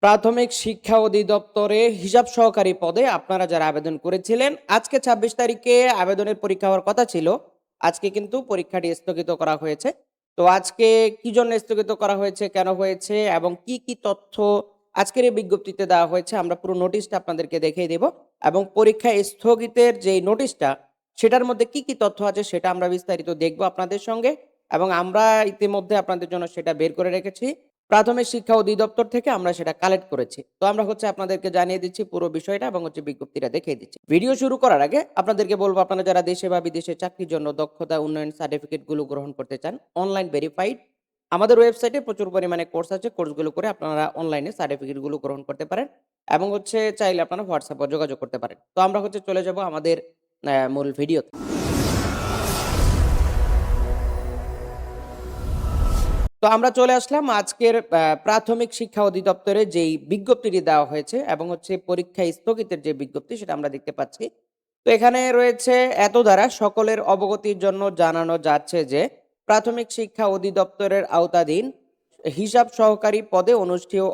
প্রাথমিক শিক্ষা অধিদপ্তরে হিসাব সহকারী পদে আপনারা যারা আবেদন করেছিলেন, আজকে ২৬ তারিখে আবেদনের পরীক্ষা হওয়ার কথা ছিল। আজকে কিন্তু পরীক্ষাটি স্থগিত করা হয়েছে। তো আজকে কি জন্য স্থগিত করা হয়েছে, কেন হয়েছে এবং কি তথ্য আজকের এই বিজ্ঞপ্তিতে দেওয়া হয়েছে আমরা পুরো নোটিশটা আপনাদেরকে দেখিয়ে দেব এবং পরীক্ষা স্থগিতের যেই নোটিশটা সেটার মধ্যে কি তথ্য আছে সেটা আমরা বিস্তারিত দেখব আপনাদের সঙ্গে এবং আমরা ইতিমধ্যে আপনাদের জন্য সেটা বের করে রেখেছি। প্রাথমিক শিক্ষা অধিদপ্তর থেকে আমরা সেটা কালেক্ট করেছি। তো আমরা আপনাদেরকে জানিয়ে দিচ্ছি পুরো বিষয়টা এবং বিজ্ঞপ্তিটা দেখিয়ে দিচ্ছি। ভিডিও শুরু করার আগে আপনাদেরকে বলব আপনারা যারা দেশে বা বিদেশে চাকরির জন্য দক্ষতা উন্নয়ন সার্টিফিকেট গুলো গ্রহণ করতে চান, অনলাইন ভেরিফাইড আমাদের ওয়েবসাইটে প্রচুর পরিমাণে কোর্স আছে। কোর্সগুলো করে আপনারা অনলাইনে সার্টিফিকেট গুলো গ্রহণ করতে পারেন এবং চাইলে আপনারা হোয়াটসঅ্যাপে যোগাযোগ করতে পারেন। তো আমরা চলে যাব আমাদের মূল ভিডিওতে। তো আমরা চলে আসলাম আজকের প্রাথমিক শিক্ষা অধিদপ্তরে যেই বিজ্ঞপ্তিটি দেওয়া হয়েছে এবং পরীক্ষা স্থগিতের যে বিজ্ঞপ্তি সেটা আমরা দেখতে পাচ্ছি। তো এখানে রয়েছে এত দ্বারা সকলের অবগতির জন্য জানানো যাচ্ছে যে প্রাথমিক শিক্ষা অধিদপ্তরের আওতাধীন হিসাব সহকারী পদে অনুষ্ঠেয়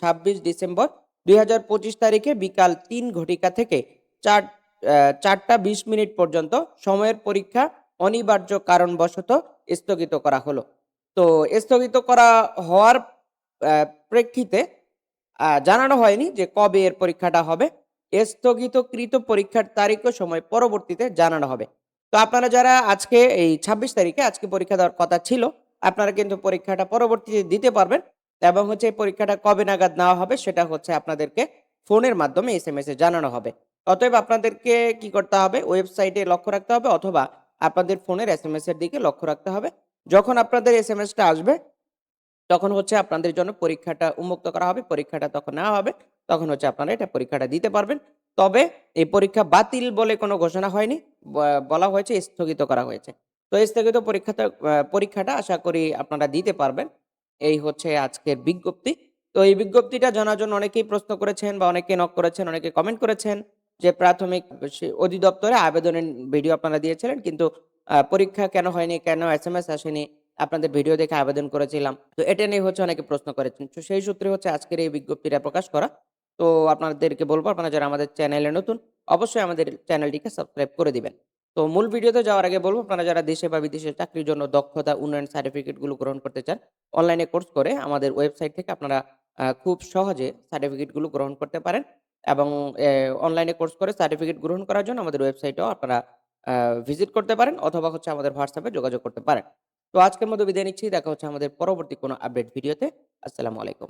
২৬ ডিসেম্বর ২০২৫ তারিখে বিকাল ৩ ঘটিকা থেকে ৪টা ২০ মিনিট পর্যন্ত সময়ের পরীক্ষা অনিবার্য কারণবশত স্থগিত করা হলো। তো স্থগিত করা হওয়ার প্রেক্ষিতে জানানো হয়নি যে কবে এর পরীক্ষাটা হবে। স্থগিতকৃত পরীক্ষার তারিখ ও সময় পরবর্তীতে জানানো হবে। তো আপনারা যারা আজকে এই ২৬ তারিখে আজকে পরীক্ষা দেওয়ার কথা ছিল, আপনারা কিন্তু পরীক্ষাটা পরবর্তীতে দিতে পারবেন এবং এই পরীক্ষাটা কবে নাগাদ নেওয়া হবে সেটা আপনাদেরকে ফোনের মাধ্যমে এসএমএস এ জানানো হবে। অতএব আপনাদেরকে কি করতে হবে? ওয়েবসাইটে লক্ষ্য রাখতে হবে অথবা আপনাদের ফোনের এসএমএস এর দিকে লক্ষ্য রাখতে হবে। যখন আপনাদের এসএমএসটা আসবে, তখন আপনাদের জন্য পরীক্ষাটা উন্মুক্ত করা হবে। পরীক্ষাটা তখন নেওয়া হবে। তখন আপনারা এটা পরীক্ষাটা দিতে পারবেন। তবে এই পরীক্ষা বাতিল বলে কোনো ঘোষণা হয়নি। বলা হয়েছে স্থগিত করা হয়েছে। তো স্থগিত পরীক্ষাটা আশা করি আপনারা দিতে পারবেন। এই আজকের বিজ্ঞপ্তি। তো এই বিজ্ঞপ্তিটা জানার জন্য অনেকেই প্রশ্ন করেছেন বা অনেকে নক করেছেন, অনেকে কমেন্ট করেছেন যে প্রাথমিক অধিদপ্তরে আবেদনের ভিডিও আপনারা দিয়েছিলেন কিন্তু পরীক্ষা কেন হয়নি? কেন এসএমএস আসেনি? আপনাদের ভিডিও দেখে আবেদন করেছিলাম। তো এটা নিয়ে অনেকে প্রশ্ন করেছেন। তো সেই সূত্রে আজকের এই বিজ্ঞপ্তিটা প্রকাশ করা। তো আপনাদেরকে বলব আপনারা যারা আমাদের চ্যানেলে নতুন, অবশ্যই আমাদের চ্যানেলটিকে সাবস্ক্রাইব করে দিবেন। তো মূল ভিডিওতে যাওয়ার আগে বলব আপনারা যারা দেশে বা বিদেশে চাকরির জন্য দক্ষতা উন্নয়ন সার্টিফিকেট গুলো গ্রহণ করতে চান, অনলাইনে কোর্স করে আমাদের ওয়েবসাইট থেকে আপনারা খুব সহজে সার্টিফিকেট গুলো গ্রহণ করতে পারেন এবং অনলাইনে কোর্স করে সার্টিফিকেট গ্রহণ করার জন্য আমাদের ওয়েবসাইটেও আপনারা আ ভিজিট করতে পারেন অথবা আমাদের হোয়াটসঅ্যাপে যোগাযোগ করতে পারেন। তো আজকের মতো বিদায় নিচ্ছি। দেখা হচ্ছে আমাদের পরবর্তী কোনো আপডেট ভিডিওতে। আসসালামু আলাইকুম।